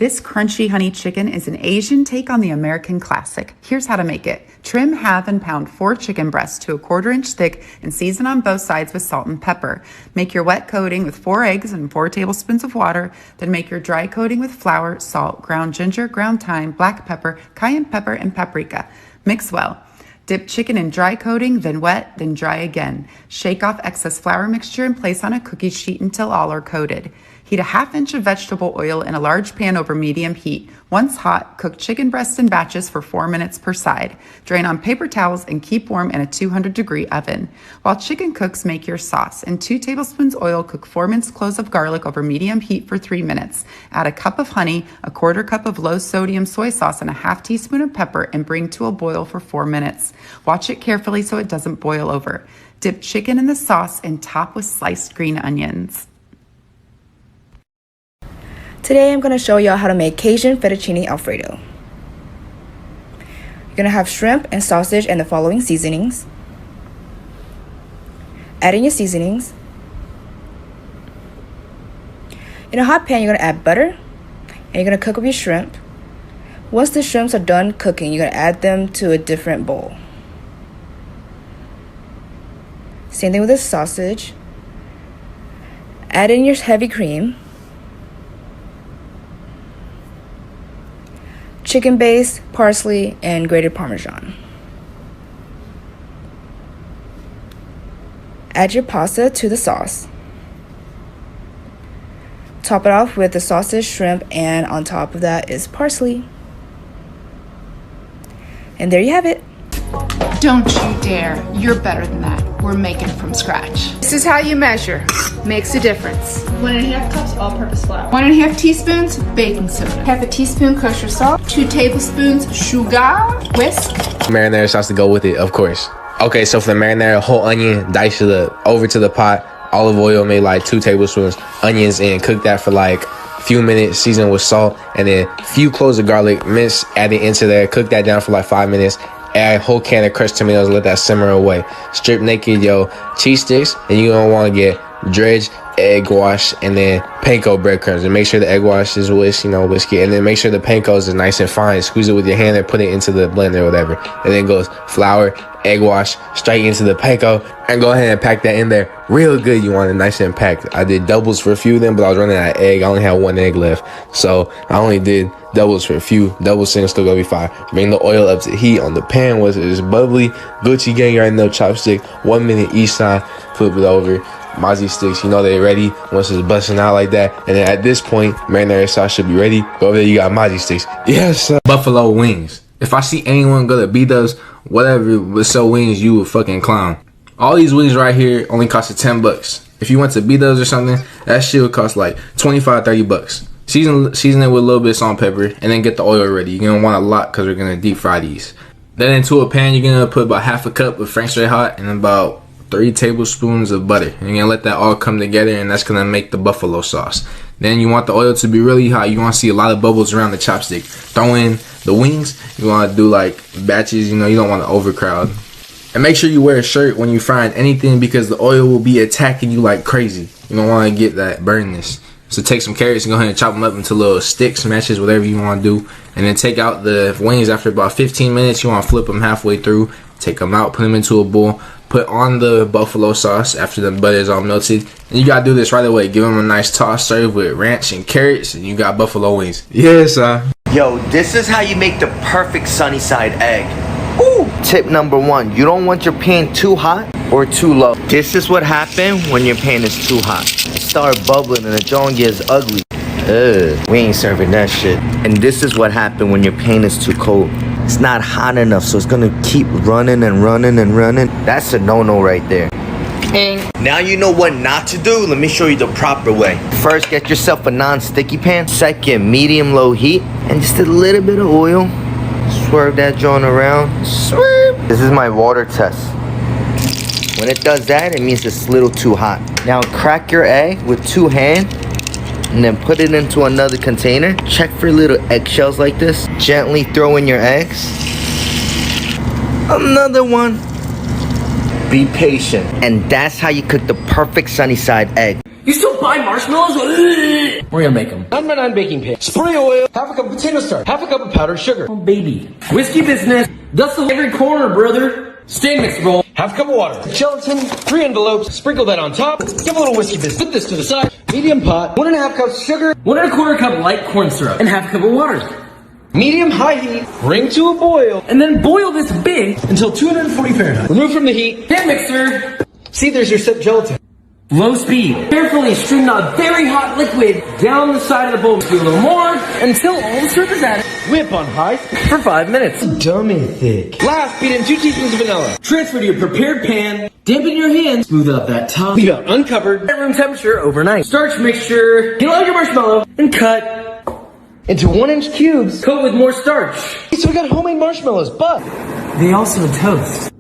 This crunchy honey chicken is an Asian take on the American classic. Here's how to make it. Trim, halve, and pound 4 chicken breasts to a 1/4 inch thick and season on both sides with salt and pepper. Make your wet coating with 4 eggs and 4 tablespoons of water. Then make your dry coating with flour, salt, ground ginger, ground thyme, black pepper, cayenne pepper, and paprika. Mix well. Dip chicken in dry coating, then wet, then dry again. Shake off excess flour mixture and place on a cookie sheet until all are coated. Heat a 1/2 inch of vegetable oil in a large pan over medium heat. Once hot, cook chicken breasts in batches for 4 minutes per side. Drain on paper towels and keep warm in a 200-degree oven. While chicken cooks, make your sauce. In 2 tablespoons oil, cook 4 minced cloves of garlic over medium heat for 3 minutes. Add a cup of honey, a 1/4 cup of low-sodium soy sauce, and a 1/2 teaspoon of pepper and bring to a boil for 4 minutes. Watch it carefully so it doesn't boil over. Dip chicken in the sauce and top with sliced green onions. Today I'm going to show y'all how to make Cajun fettuccine alfredo. You're going to have shrimp and sausage and the following seasonings. Add in your seasonings. In a hot pan, you're going to add butter and you're going to cook up your shrimp. Once the shrimps are done cooking, you're going to add them to a different bowl. Same thing with the sausage. Add in your heavy cream. Chicken base, parsley, and grated Parmesan. Add your pasta to the sauce. Top it off with the sausage, shrimp, and on top of that is parsley. And there you have it. Don't you dare. You're better than that. We're making it from scratch. This is how you measure. Makes a difference. 1.5 cups all-purpose flour. 1.5 teaspoons baking soda. 1/2 teaspoon kosher salt. 2 tablespoons sugar. Whisk. Marinara sauce to go with it, of course. Okay, so for the marinara, whole onion, dice it over to the pot. Olive oil, made like 2 tablespoons. Onions in, cook that for like a few minutes, season with salt, and then few cloves of garlic, mince, add it into there. Cook that down for like 5 minutes. Add a whole can of crushed tomatoes, let that simmer away. Strip naked your cheese sticks, and you're gonna want to get dredged egg wash and then panko breadcrumbs, and make sure the egg wash is whiskey, and then make sure the panko is nice and fine. Squeeze it with your hand and put it into the blender or whatever, and then goes flour, egg wash straight into the panko, and go ahead and pack that in there real good. You want it nice and packed. I did doubles for a few of them, but I was running out of egg. I only had 1 egg left, so I only did doubles for a few. Double single still gonna be fine. Bring the oil up to heat on the pan once it is bubbly. Gucci gang right now, chopstick, 1 minute each side, flip it over. Mozzie sticks, you know they're ready once it's busting out like that. And then at this point, marinara sauce should be ready. Go over there, you got Mozzie sticks. Yes, buffalo wings. If I see anyone go to B-Dubs, whatever, with sell wings, you a fucking clown. All these wings right here only cost $10. If you went to B-Dubs or something, that shit would cost like 25, 30 bucks. Season it with a little bit of salt and pepper, and then get the oil ready. You're gonna want a lot because we're gonna deep fry these. Then into a pan, you're gonna put about 1/2 cup of French Red Hot and about 3 tablespoons of butter. And you're gonna let that all come together, and that's gonna make the buffalo sauce. Then you want the oil to be really hot. You want to see a lot of bubbles around the chopstick. Throw in the wings. You want to do like batches, you don't want to overcrowd. And make sure you wear a shirt when you're frying anything, because the oil will be attacking you like crazy. You don't want to get that burnness. So take some carrots and go ahead and chop them up into little sticks, smashes, whatever you want to do. And then take out the wings after about 15 minutes. You want to flip them halfway through. Take them out, put them into a bowl. Put on the buffalo sauce after the butter is all melted. And you got to do this right away. Give them a nice toss, serve with ranch and carrots, and you got buffalo wings. Yes, Yo, this is how you make the perfect sunny side egg. Ooh. Tip number 1, you don't want your pan too hot or too low. This is what happens when your pan is too hot. It start bubbling and the joint gets ugly. We ain't serving that shit. And this is what happened when your pan is too cold. It's not hot enough, so it's gonna keep running and running and running. That's a no-no right there. Now you know what not to do. Let me show you the proper way. First, get yourself a non-sticky pan. Second, medium-low heat, and just a little bit of oil. Swerve that joint around. Swerve. This is my water test. When it does that, it means it's a little too hot. Now crack your egg with 2 hands, and then put it into another container. Check for little eggshells like this. Gently throw in your eggs. Another one. Be patient. And that's how you cook the perfect sunny side egg. You still buy marshmallows? We're gonna make them. Number 9 baking pan. Spray oil. Half a cup of potato starch. Half a cup of powdered sugar. Oh, baby. Whiskey business. Dust the every corner, brother. Stand mix bowl. Half a cup of water. Gelatin. 3 envelopes. Sprinkle that on top. Give a little whiskey business. Put this to the side. Medium pot. 1.5 cups sugar. 1.25 cup light corn syrup. And half a cup of water. Medium high heat. Bring to a boil. And then boil this big Until 240 Fahrenheit. Remove from the heat. hand mixer. See, there's your set gelatin. Low speed. Carefully stream the very hot liquid down the side of the bowl. Do a little more until all the syrup is added. Whip on high For 5 minutes. Dummy thick. Last, beat in 2 teaspoons of vanilla. Transfer to your prepared pan. Dip in your hand. Smooth out that top. Leave out uncovered. At room temperature overnight. Starch mixture. Get out your marshmallow and cut. Into 1-inch cubes. Coat with more starch. So we got homemade marshmallows, but They also toast.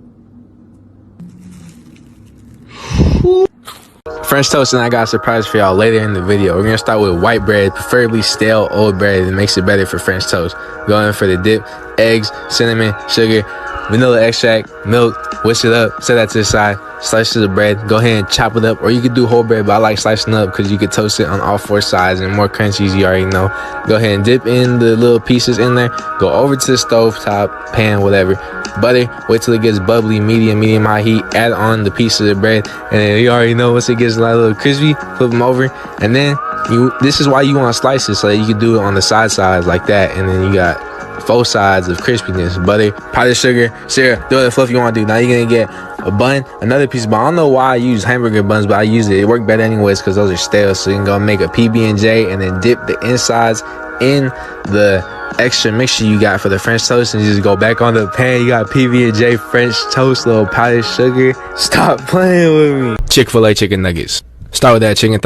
French toast, and I got a surprise for y'all later in the video. We're gonna start with white bread, preferably stale old bread. It makes it better for French toast. Go in for the dip, eggs, cinnamon, sugar, vanilla extract, milk, whisk it up, set that to the side, slices of bread, go ahead and chop it up, or you could do whole bread, but I like slicing up because you could toast it on all 4 sides and more crunchies, you already know. Go ahead and dip in the little pieces in there, go over to the stove top, pan, whatever, butter, wait till it gets bubbly, medium high heat, add on the pieces of bread, and then you already know once it gets a little crispy, flip them over, and then this is why you want to slice it, so that you can do it on the sides like that, and then you got 4 sides of crispiness. Butter, powdered sugar, syrup, do the fluff you want to do. Now you're gonna get a bun, another piece of bun. I don't know why I use hamburger buns, but I use it. It worked better anyways because those are stale. So you can go make a PB&J and then dip the insides in the extra mixture you got for the French toast, and you just go back on the pan. You got PB&J French toast, little powdered sugar. Stop playing with me. Chick-fil-A chicken nuggets. Start with that chicken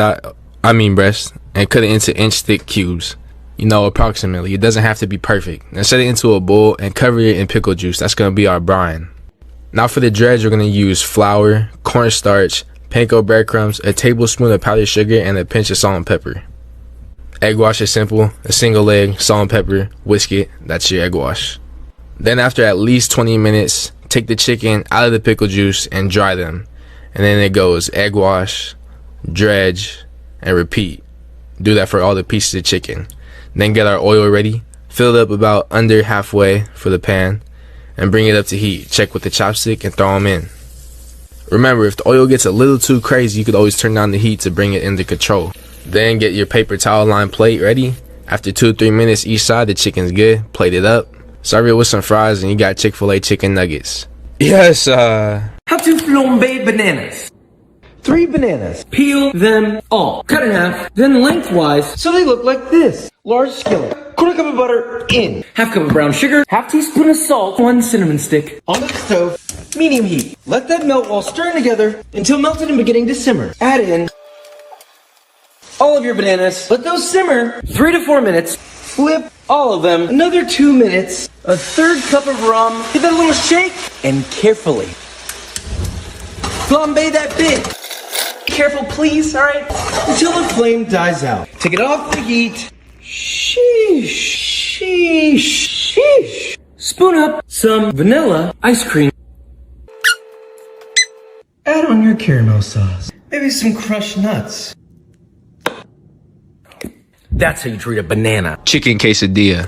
breast, and cut it into inch thick cubes. You know, approximately. It doesn't have to be perfect. Now set it into a bowl and cover it in pickle juice. That's going to be our brine. Now for the dredge, we're going to use flour, cornstarch, panko breadcrumbs, a tablespoon of powdered sugar, and a pinch of salt and pepper. Egg wash is simple. A single egg, salt and pepper, whisk it. That's your egg wash. Then after at least 20 minutes, take the chicken out of the pickle juice and dry them. And then it goes egg wash, dredge, and repeat. Do that for all the pieces of chicken. Then get our oil ready, fill it up about under halfway for the pan, and bring it up to heat. Check with the chopstick and throw them in. Remember, if the oil gets a little too crazy, you could always turn down the heat to bring it under control. Then get your paper towel lined plate ready. After 2-3 minutes each side, the chicken's good. Plate it up. Serve it with some fries, and you got Chick-fil-A chicken nuggets. Yes, How to flambe bananas. 3 bananas. Peel them all. Cut in half, then lengthwise. So they look like this. Large skillet. Quarter cup of butter in. Half cup of brown sugar. Half teaspoon of salt. 1 cinnamon stick. On the stove. Medium heat. Let that melt while stirring together until melted and beginning to simmer. Add in all of your bananas. Let those simmer 3 to 4 minutes. Flip all of them. Another 2 minutes. A 1/3 cup of rum. Give that a little shake. And carefully flambe that bit. Careful, please, alright? Until the flame dies out. Take it off the heat. Sheesh. Spoon up some vanilla ice cream. Add on your caramel sauce. Maybe some crushed nuts. That's how you treat a banana. chicken quesadilla.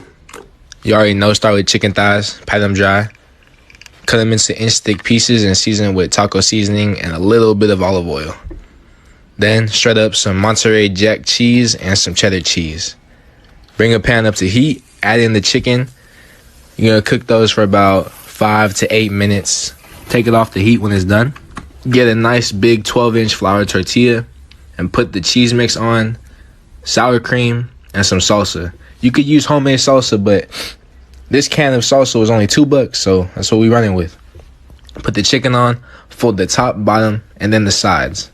You already know, start with chicken thighs, pat them dry, cut them into inch thick pieces and season with taco seasoning and a little bit of olive oil. Then shred up some Monterey Jack cheese and some cheddar cheese. Bring a pan up to heat, add in the chicken. You're gonna cook those for about 5 to 8 minutes. Take it off the heat when it's done. Get a nice big 12-inch flour tortilla and put the cheese mix on, sour cream, and some salsa. You could use homemade salsa, but this can of salsa was only $2, so that's what we're running with. Put the chicken on, fold the top, bottom, and then the sides.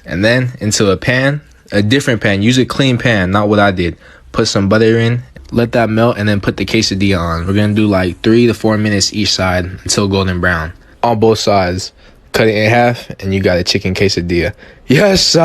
And then into a pan, a different pan. Use a clean pan, not what I did. Put some butter in, let that melt, and then put the quesadilla on. We're gonna do like 3 to 4 minutes each side until golden brown. On both sides. Cut it in half, and you got a chicken quesadilla. Yes,